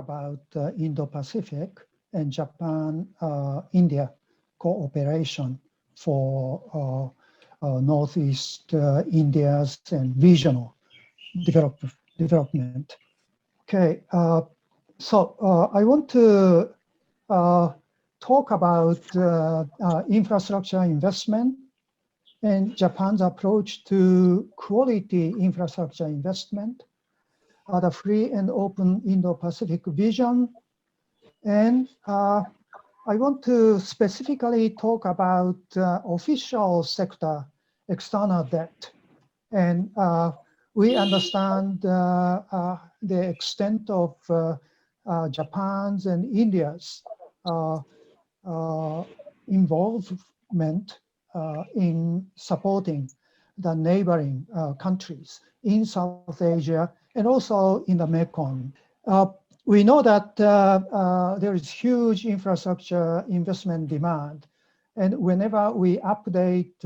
about Indo-Pacific and Japan-India cooperation for Northeast India's and regional development. Okay, so I want to talk about infrastructure investment and Japan's approach to quality infrastructure investment, the free and open Indo-Pacific vision, and I want to specifically talk about official sector external debt. And we understand the extent of Japan's and India's involvement in supporting the neighboring countries in South Asia and also in the Mekong. We know that there is huge infrastructure investment demand. And whenever we update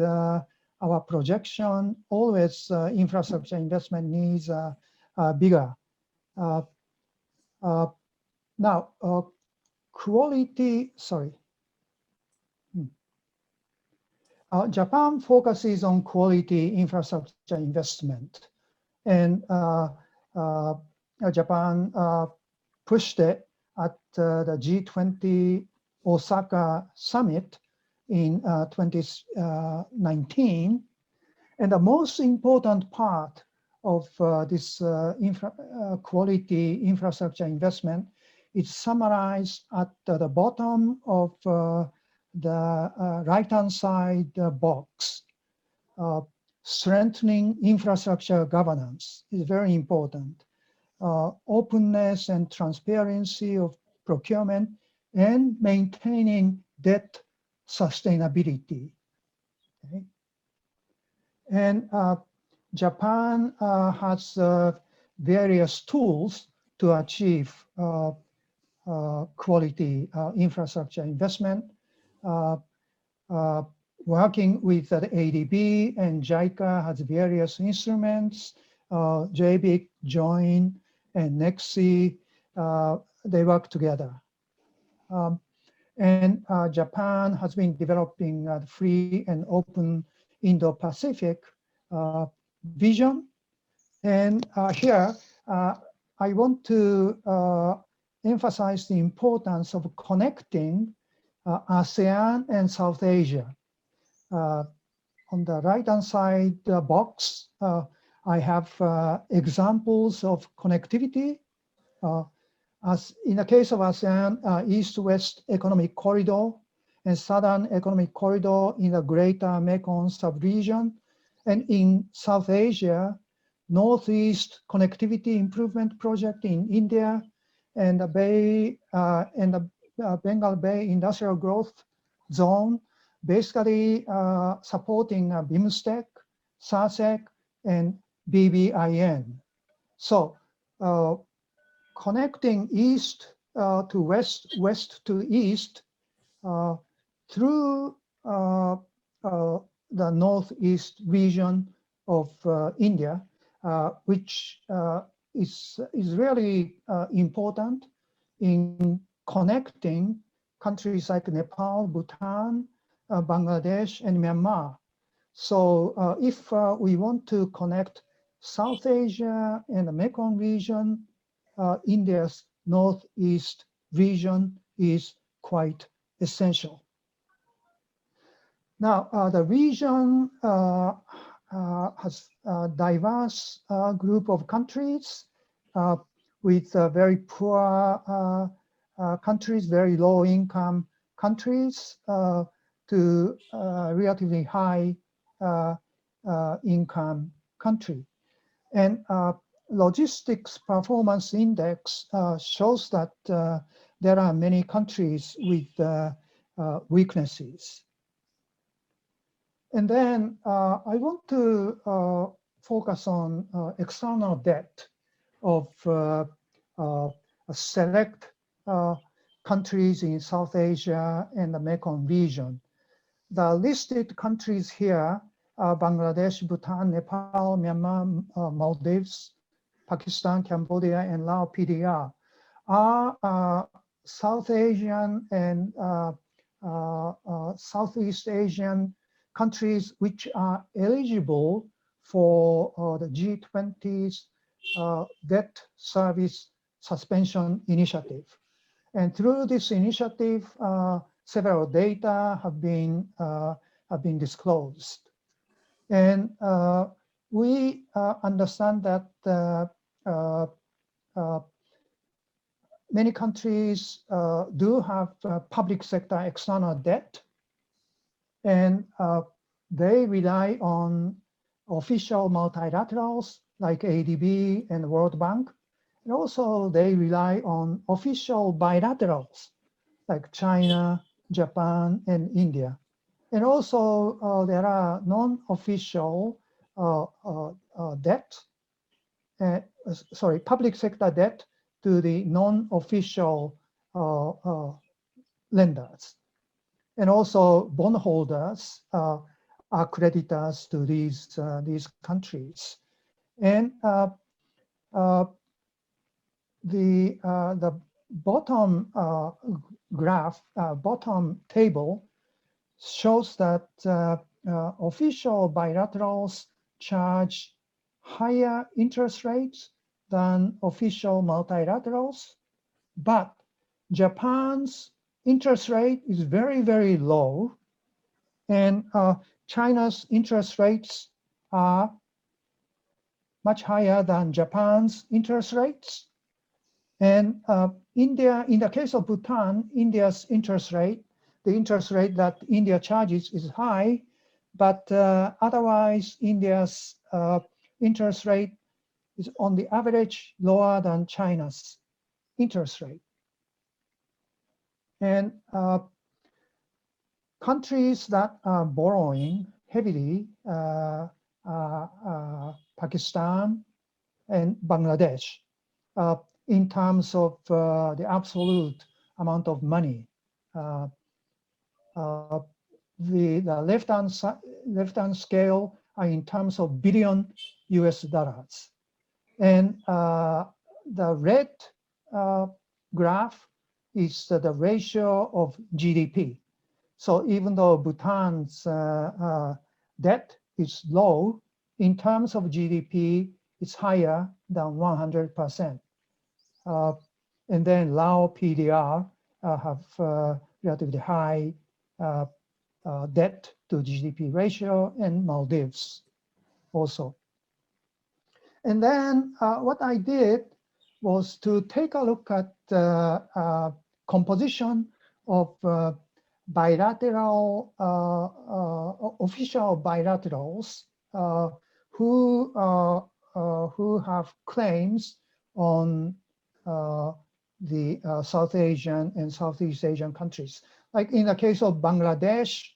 our projection, always infrastructure investment needs are bigger. Now, Japan focuses on quality infrastructure investment. And Japan pushed it at the G20 Osaka summit in 2019. And the most important part of this quality infrastructure investment is summarized at the bottom of the right-hand side box. Strengthening infrastructure governance is very important. Openness and transparency of procurement and maintaining debt sustainability. Okay. And Japan has various tools to achieve quality infrastructure investment. Working with the ADB and JICA has various instruments, JBIC, JOIN, and NEXI, they work together. And Japan has been developing a free and open Indo-Pacific vision. And here, I want to emphasize the importance of connecting ASEAN and South Asia. On the right-hand side box, I have examples of connectivity. As in the case of ASEAN, East-West Economic Corridor and Southern Economic Corridor in the Greater Mekong sub-region. And in South Asia, Northeast Connectivity Improvement Project in India and the Bengal Bay Industrial Growth Zone, basically supporting BIMSTEC, SASEC, and BBIN. So connecting east to west, west to east through the northeast region of India, which is really important in connecting countries like Nepal, Bhutan, Bangladesh, and Myanmar. So if we want to connect South Asia and the Mekong region, India's northeast region is quite essential. Now, the region has a diverse group of countries with very poor countries, very low income countries, to relatively high income country. And Logistics Performance Index shows that there are many countries with weaknesses. And then I want to focus on external debt of select countries in South Asia and the Mekong region. The listed countries here are Bangladesh, Bhutan, Nepal, Myanmar, Maldives, Pakistan, Cambodia, and Laos PDR are South Asian and Southeast Asian countries which are eligible for the G20's debt service suspension initiative. And through this initiative, several data have been disclosed. And we understand that many countries do have public sector external debt, and they rely on official multilaterals like ADB and World Bank. And also they rely on official bilaterals like China, Japan, and India. And also there are non-official debt, public sector debt to the non-official lenders. And also bondholders are creditors to these countries. And the bottom graph, bottom table shows that official bilaterals charge higher interest rates than official multilaterals, but Japan's interest rate is very, very low, and China's interest rates are much higher than Japan's interest rates. And India, in the case of Bhutan, India's interest rate, the interest rate that India charges is high, but otherwise India's interest rate is on the average lower than China's interest rate. And countries that are borrowing heavily, Pakistan and Bangladesh, in terms of the absolute amount of money. The left-hand scale are in terms of billion US dollars. And the red graph is the ratio of GDP. So even though Bhutan's debt is low, in terms of GDP, it's higher than 100%. And then Laos, PDR have relatively high debt to GDP ratio, and Maldives also. And then what I did was to take a look at the composition of bilateral, official bilaterals who have claims on the South Asian and Southeast Asian countries. Like in the case of Bangladesh,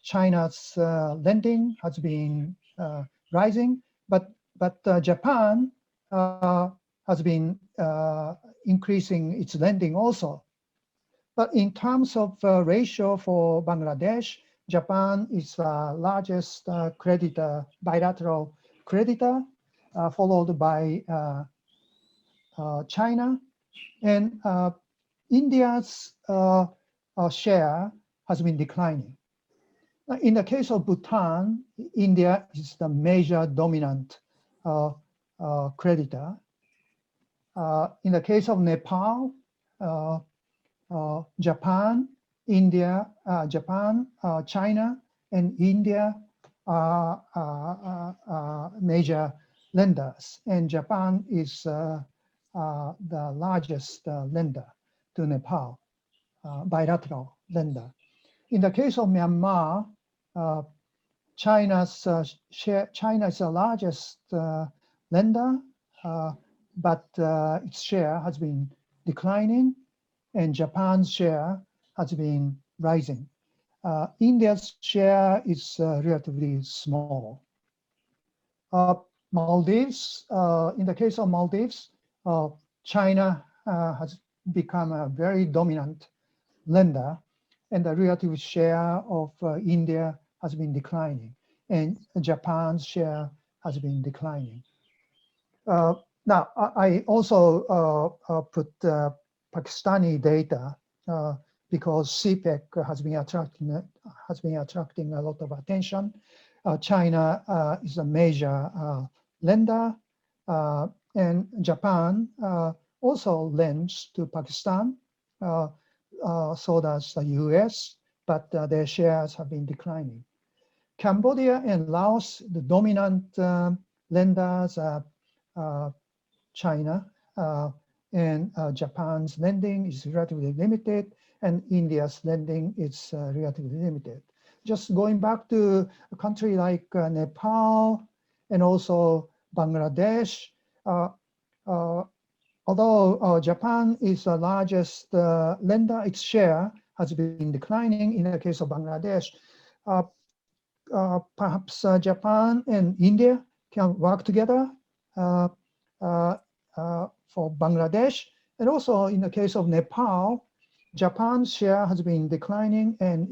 China's lending has been rising, but Japan has been increasing its lending also. But in terms of ratio for Bangladesh, Japan is the largest creditor, bilateral creditor, followed by China, and India's share has been declining. In the case of Bhutan, India is the major dominant creditor. In the case of Nepal, Japan, India, China, and India are major lenders, and Japan is the largest lender to Nepal, bilateral lender. In the case of Myanmar, China is the largest lender, but its share has been declining, and Japan's share has been rising. India's share is relatively small. Maldives, in the case of Maldives, China has become a very dominant lender, and the relative share of India has been declining, and Japan's share has been declining. Now, I also put Pakistani data because CPEC has been attracting a lot of attention. China is a major lender, and Japan also lends to Pakistan. So does the US, but their shares have been declining. Cambodia and Laos, the dominant lenders are China, and Japan's lending is relatively limited, and India's lending is relatively limited. Just going back to a country like Nepal and also Bangladesh, although Japan is the largest lender, its share has been declining. In the case of Bangladesh, perhaps Japan and India can work together for Bangladesh. And also in the case of Nepal, Japan's share has been declining, and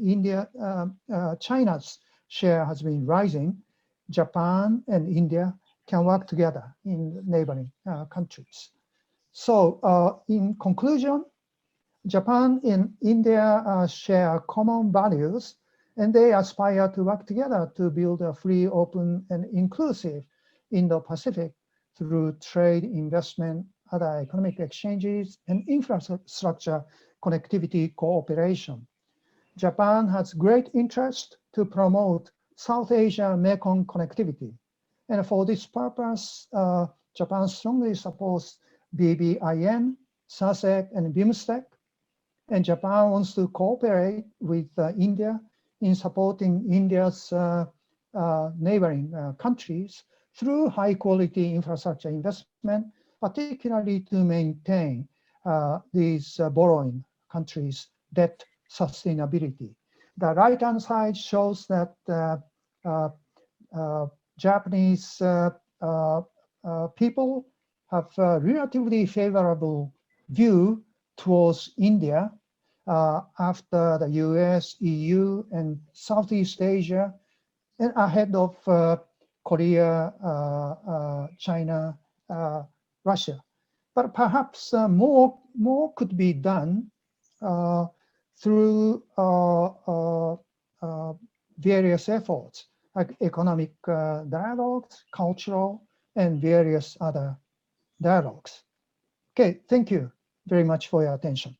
China's share has been rising. Japan and India can work together in neighboring countries. So in conclusion, Japan and India share common values, and they aspire to work together to build a free, open, and inclusive Indo-Pacific through trade, investment, other economic exchanges, and infrastructure connectivity cooperation. Japan has great interest to promote South Asia Mekong connectivity. And for this purpose, Japan strongly supports BBIN, SASEC, and BIMSTEC. And Japan wants to cooperate with India in supporting India's neighboring countries through high-quality infrastructure investment, particularly to maintain these borrowing countries' debt sustainability. The right-hand side shows that Japanese people have a relatively favorable view towards India after the US, EU, and Southeast Asia, and ahead of Korea, China, Russia. But perhaps more could be done through various efforts, like economic dialogues, cultural, and various other dialogues. Okay, thank you very much for your attention.